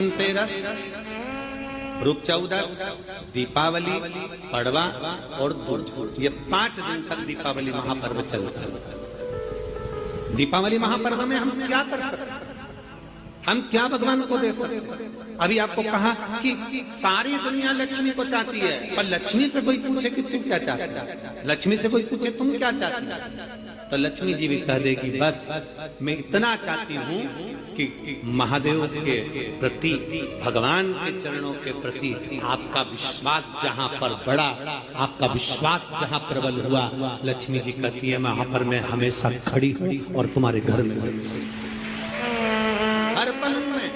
धनतेरस, रूप चौदस, दीपावली, पड़वा और दूज, ये 5 दिन तक दीपावली महापर्व चलता है। दीपावली महापर्व में हम क्या कर सकते हैं? हम क्या भगवान को दे सकते हैं? अभी आपको कहा कि सारी दुनिया लक्ष्मी को चाहती है, पर लक्ष्मी से कोई पूछे कि तू क्या चाहता है, लक्ष्मी से कोई पूछे तुम क्या चाहती है, तो लक्ष्मी जी भी कह देगी बस मैं इतना चाहती हूँ कि महादेव के प्रति, भगवान के चरणों के प्रति आपका विश्वास जहाँ पर बढ़ा, आपका विश्वास जहाँ प्रबल हुआ, लक्ष्मी जी कहती है मैं वहां पर मैं हमेशा खड़ी हूँ और तुम्हारे घर में हर पल में।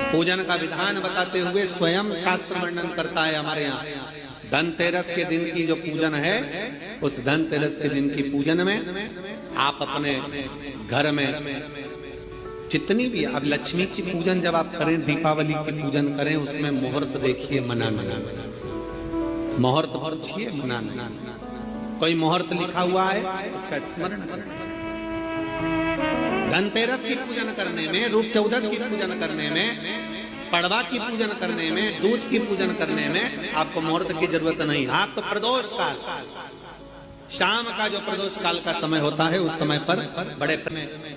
पूजन का विधान बताते हुए स्वयं शास्त्र वर्णन करता है हमारे यहाँ। धनतेरस के दिन की जो पूजन है, उस धनतेरस के दिन की पूजन में आप अपने घर में जितनी भी, अब लक्ष्मी की पूजन जब आप करें, दीपावली की पूजन करें, उसमें मुहूर्त देखिए, मनाना, मुहूर्त पूछिए, मनाना। कोई मुहूर्त लिखा हुआ है उसका स्मरण करें। धनतेरस की पूजन करने में, रूप चौदस की पूजन करने में, पड़वा की पूजन करने में, दूज की पूजन करने में आपको मुहूर्त की जरूरत नहीं। आप तो प्रदोष काल, शाम का जो प्रदोष काल का समय होता है, उस समय पर बड़े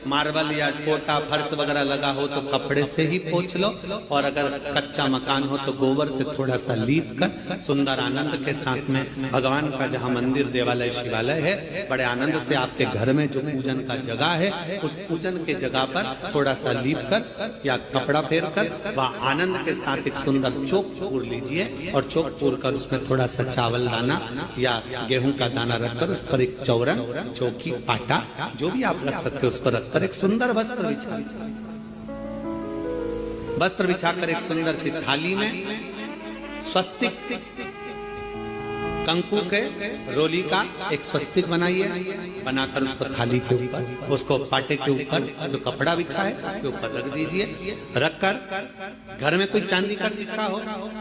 मार्बल या कोटा फर्श वगैरह लगा हो तो कपड़े से ही पोंछ लो, और अगर कच्चा मकान हो तो गोबर से थोड़ा सा लीप कर सुंदर आनंद के साथ में भगवान का जहाँ मंदिर, देवालय, शिवालय है, बड़े आनंद से आपके घर में जो पूजन का जगह है, उस पूजन के जगह पर थोड़ा सा लीप कर या कपड़ा फेर कर वह आनंद के साथ एक सुंदर चौक पूर लीजिए, और चौक पूर कर उसमें थोड़ा सा चावल दाना या गेहूं का दाना रख कर उस पर एक चौरन, चौकी, पाटा जो भी आप रख सकते हो उसको रखकर एक सुंदर वस्त्र बिछाकर एक सुंदर सी थाली में स्वस्तिक, कंकु के रोली का एक स्वस्तिक बनाइए, बनाकर उसको थाली के ऊपर, उसको पाटे के ऊपर जो कपड़ा बिछा है उसके ऊपर रख दीजिए। रखकर घर में कोई चांदी का सिक्का हो,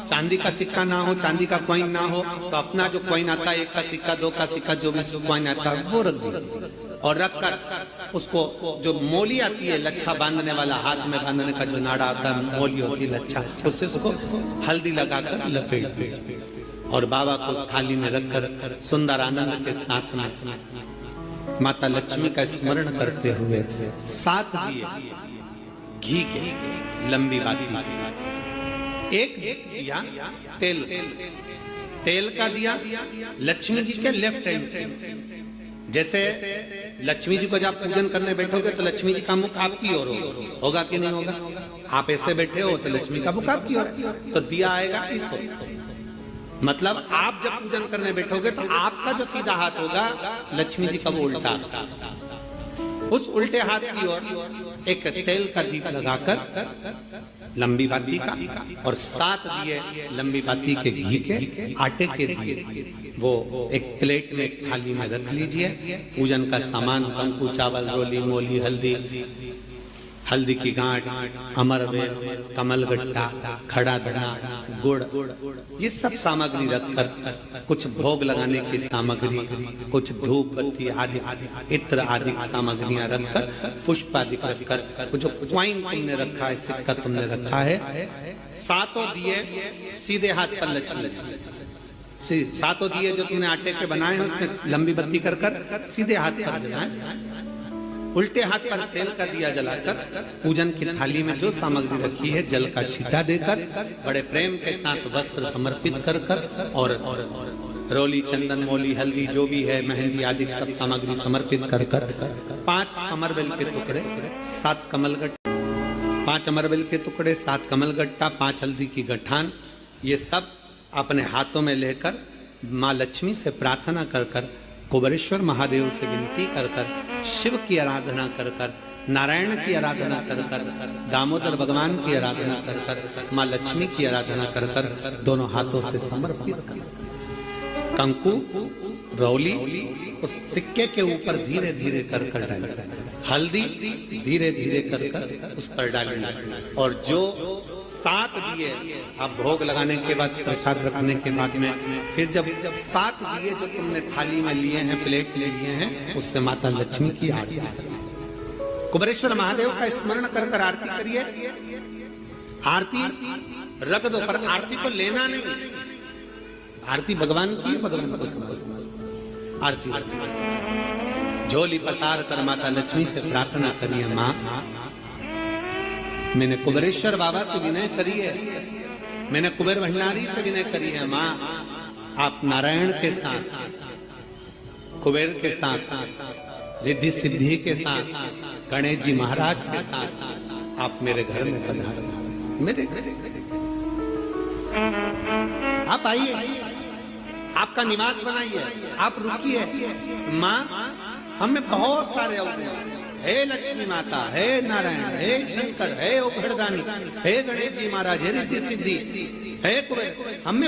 चांदी का सिक्का ना हो, चांदी का कॉइन ना हो, तो अपना जो कॉइन आता है, 1 का सिक्का, 2 का सिक्का, जो भी कॉइन आता है वो रख दीजिए। और रखकर उसको जो मोली आती है, लच्छा बांधने वाला, हाथ में बांधने का जो नाड़ा आता है, मोली होती है लच्छा, उससे उसको हल्दी लगाकर लपेट दीजिए और बाबा को थाली में रखकर सुंदर आनंद के साथ में माता लक्ष्मी का स्मरण करते हुए 7 दिए घी के, लंबी बाती, एक दिया तेल का दिया लक्ष्मी जी के लेफ्ट हैंड। जैसे लक्ष्मी जी को जब पूजन करने बैठोगे तो लक्ष्मी जी का मुख आपकी ओर होगा कि नहीं होगा? आप ऐसे बैठे हो तो लक्ष्मी का मुख आपकी ओर, तो दिया आएगा इस ओर। मतलब आप जब पूजन करने बैठोगे तो आपका जो सीधा हाथ होगा, लक्ष्मी जी का वो उल्टा, उस उल्टे हाथ की ओर एक तेल का दीप लगाकर लंबी बाती का, और 7 दिए लंबी बाती के घी के, आटे के दिए वो एक प्लेट में, एक थाली में रख लीजिए। पूजन का सामान, कंकु, चावल, रोली, मोली, हल्दी की गांठ, अमरवेल, कमलगट्टा, खड़ा धना, गुड़, ये सब सामग्री रखकर, कुछ भोग लगाने की सामग्री, कुछ धूप बत्ती आदि, इत्र आदि सामग्रियां रखकर, पुष्प आदि रखकर, जो कॉइन तुमने रखा है, सिक्का तुमने रखा है, 7 दिए सीधे हाथ पर लक्ष्मी, 7 दिए जो तुमने आटे के बनाए हैं उसमें लंबी बत्ती कर सीधे हाथ पर जलाएं। उल्टे हाथ पर तेल का दिया जलाकर पूजन की थाली में जो सामग्री रखी है, जल का छींटा देकर, बड़े प्रेम के साथ वस्त्र समर्पित कर और रोली, चंदन, मोली, हल्दी जो भी है, मेहंदी आदि सब सामग्री समर्पित कर 5 अमरवेल के टुकड़े, 7 कमलगट्टा, 5 अमरवेल के टुकड़े, 7 कमलगट्टा, 5 हल्दी की गठान, ये सब अपने हाथों में लेकर माँ लक्ष्मी से प्रार्थना कर कुबेरेश्वर महादेव से विनती कर शिव की आराधना कर नारायण की आराधना कर दामोदर भगवान की आराधना कर माँ लक्ष्मी की आराधना कर दोनों हाथों से समर्पित कर कंकु, रौली उस सिक्के के ऊपर धीरे धीरे कर डालें, हल्दी धीरे धीरे कर उस पर डालें, और जो 7 दिए आप भोग लगाने के बाद, प्रसाद रखने के बाद में, फिर जब 7 दिए जो तुमने थाली में लिए हैं, प्लेट ले लिए हैं, उससे माता लक्ष्मी की आरती कुबेरेश्वर महादेव का स्मरण कर कर आरती करिए। आरती रख दो, पर आरती को लेना नहीं। आरती भगवान की, भगवान को समझो। आरती रख दो। झोली पसार कर माता लक्ष्मी से प्रार्थना करिए, माँ मैंने कुबेरेश्वर बाबा से विनय करी है, मैंने कुबेर भंडारी से विनय करी है, माँ आप नारायण के साथ, कुबेर के साथ, रिद्धि सिद्धि के साथ, गणेश जी महाराज के साथ आप मेरे घर में पधारो, मेरे घर आप आइए, आपका निवास बनाइए, आप रुकिए। माँ हम में बहुत सारे अवतार, हे लक्ष्मी माता, हे नारायण, हे शंकर, हे उभरदानी, हे गणेश जी महाराज, हे रिद्धि सिद्धि, हे कुबेर, हम में